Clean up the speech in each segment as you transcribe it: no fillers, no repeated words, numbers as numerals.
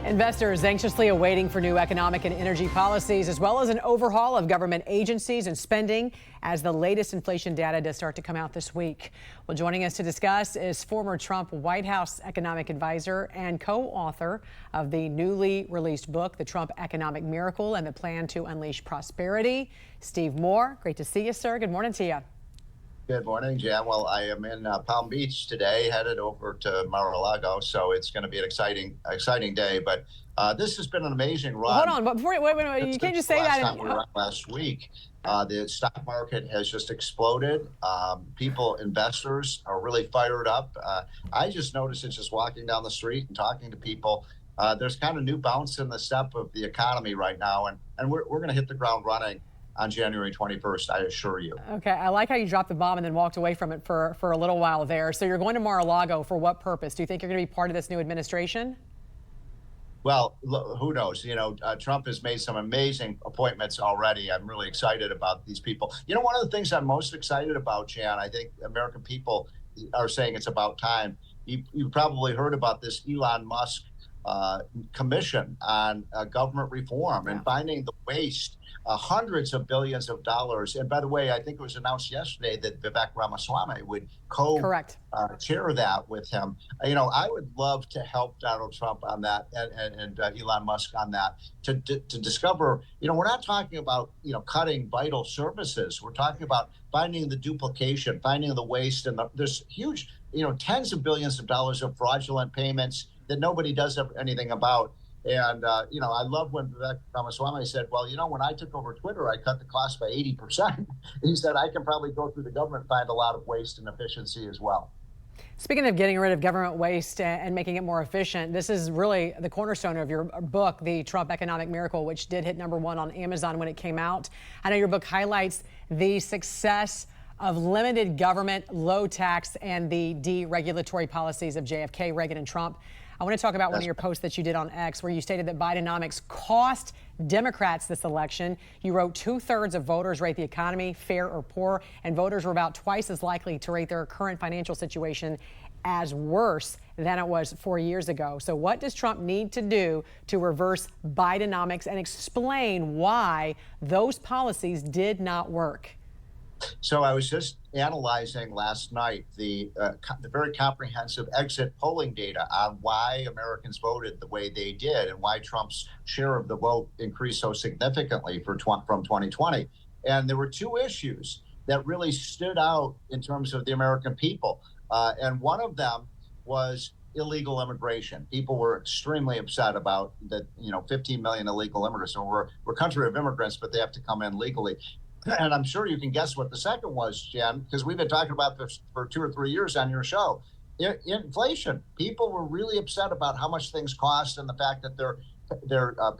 Investors anxiously awaiting for new economic and energy policies, as well as an overhaul of government agencies and spending as the latest inflation data does start to come out this week. Well, joining us to discuss is former Trump White House economic advisor and co-author of the newly released book, The Trump Economic Miracle and the Plan to Unleash Prosperity, Steve Moore. Great to see you, sir. Good morning to you. Good morning, Jan. Well, I am in Palm Beach today, headed over to Maral Lago, so it's going to be an exciting day. But this has been an amazing run. Hold on, but before wait, you can't just say that. Last time we were on last week, the stock market has just exploded. Investors are really fired up. I just noticed it just walking down the street and talking to people. There's kind of new bounce in the step of the economy right now, and we're going to hit the ground running on January 21st, I assure you. Okay, I like how you dropped the bomb and then walked away from it for a little while there. So you're going to Mar-a-Lago for what purpose? Do you think you're going to be part of this new administration? Well, who knows? You know, Trump has made some amazing appointments already. I'm really excited about these people. You know, one of the things I'm most excited about, Jan, I think American people are saying it's about time. You probably heard about this Elon Musk commission on government reform and finding the waste, hundreds of billions of dollars. And by the way, I think it was announced yesterday that Vivek Ramaswamy would chair that with him. You know, I would love to help Donald Trump on that and Elon Musk on that to discover, you know, we're not talking about, you know, cutting vital services. We're talking about finding the duplication, finding the waste, and there's huge, you know, tens of billions of dollars of fraudulent payments that nobody does anything about. And, you know, I love when Vivek Ramaswamy said, well, you know, when I took over Twitter, I cut the cost by 80%. He said, I can probably go through the government and find a lot of waste and efficiency as well. Speaking of getting rid of government waste and making it more efficient, this is really the cornerstone of your book, The Trump Economic Miracle, which did hit #1 on Amazon when it came out. I know your book highlights the success of limited government, low tax, and the deregulatory policies of JFK, Reagan, and Trump. I want to talk about one of your posts that you did on X, where you stated that Bidenomics cost Democrats this election. You wrote 2/3 of voters rate the economy fair or poor, and voters were about twice as likely to rate their current financial situation as worse than it was 4 years ago. So what does Trump need to do to reverse Bidenomics and explain why those policies did not work? So I was just analyzing last night the very comprehensive exit polling data on why Americans voted the way they did and why Trump's share of the vote increased so significantly from 2020. And there were two issues that really stood out in terms of the American people. And one of them was illegal immigration. People were extremely upset about that, you know, 15 million illegal immigrants. So we're a country of immigrants, but they have to come in legally. And I'm sure you can guess what the second was, Jen, because we've been talking about this for 2 or 3 years on your show. Inflation. People were really upset about how much things cost and the fact that their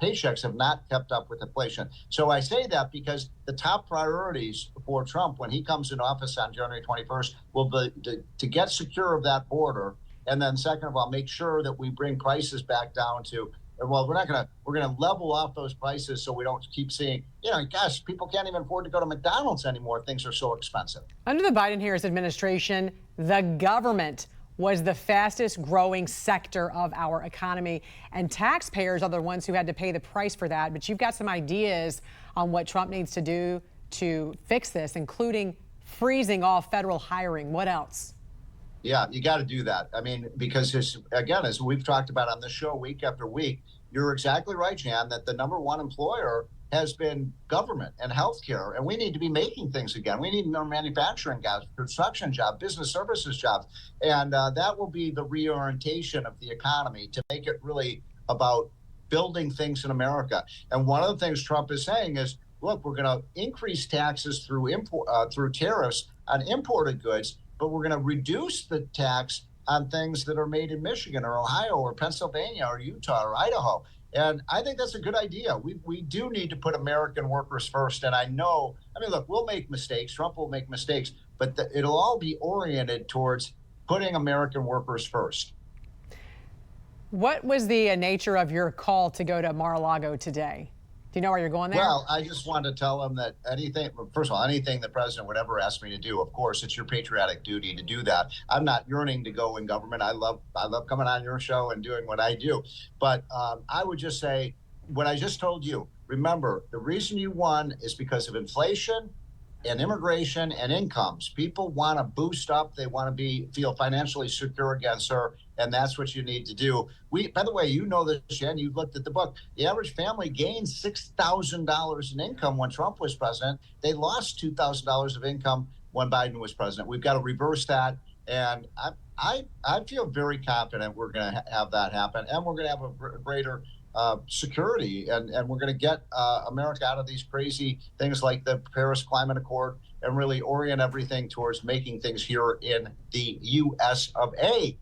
paychecks have not kept up with inflation. So I say that because the top priorities for Trump when he comes into office on January 21st will be to get secure of that border. And then second of all, make sure that we bring prices back down to, well, we're going to level off those prices so we don't keep seeing, you know, gosh, people can't even afford to go to McDonald's anymore. Things are so expensive. Under the Biden-Harris administration, the government was the fastest growing sector of our economy, and taxpayers are the ones who had to pay the price for that. But you've got some ideas on what Trump needs to do to fix this, including freezing all federal hiring. What else? Yeah, you got to do that. I mean, because as we've talked about on this show week after week, you're exactly right, Jan, that the #1 employer has been government and healthcare, and we need to be making things again. We need more manufacturing jobs, construction jobs, business services jobs, and that will be the reorientation of the economy to make it really about building things in America. And one of the things Trump is saying is, look, we're going to increase taxes through tariffs on imported goods, but we're going to reduce the tax on things that are made in Michigan or Ohio or Pennsylvania or Utah or Idaho. And I think that's a good idea. We do need to put American workers first. And I mean, look, we'll make mistakes. Trump will make mistakes, but it'll all be oriented towards putting American workers first. What was the nature of your call to go to Mar-a-Lago today? Do you know where you're going there? Well, I just wanted to tell him that anything, first of all, anything the president would ever ask me to do, of course, it's your patriotic duty to do that. I'm not yearning to go in government. I love coming on your show and doing what I do. But I would just say what I just told you. Remember, the reason you won is because of inflation and immigration and incomes. People want to boost up. They want to feel financially secure again, sir. And that's what you need to do. By the way, you know this, Jen, you've looked at the book. The average family gained $6,000 in income when Trump was president. They lost $2,000 of income when Biden was president. We've got to reverse that. And I feel very confident we're going to have that happen. And we're going to have a greater security, and we're going to get America out of these crazy things like the Paris Climate Accord and really orient everything towards making things here in the U.S. of A.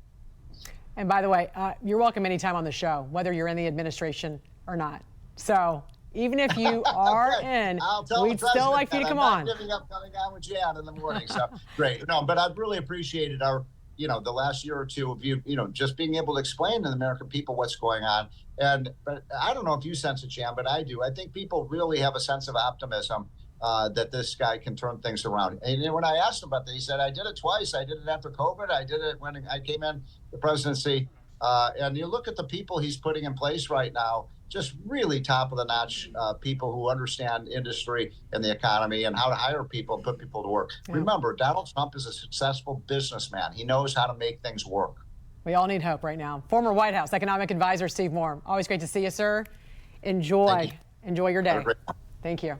And by the way, you're welcome anytime on the show, whether you're in the administration or not. So even if you are in, we'd still like for you to come on. I'm not giving up coming on with Jan in the morning. So great. No, but I've really appreciated the last year or two of you just being able to explain to the American people what's going on. But I don't know if you sense it, Jan, but I do. I think people really have a sense of optimism that this guy can turn things around. And when I asked him about that, he said, I did it twice. I did it after COVID. I did it when I came in the presidency. And you look at the people he's putting in place right now, just really top of the notch people who understand industry and the economy and how to hire people and put people to work. Yeah. Remember, Donald Trump is a successful businessman. He knows how to make things work. We all need hope right now. Former White House economic advisor Steve Moore. Always great to see you, sir. Enjoy your day. Thank you.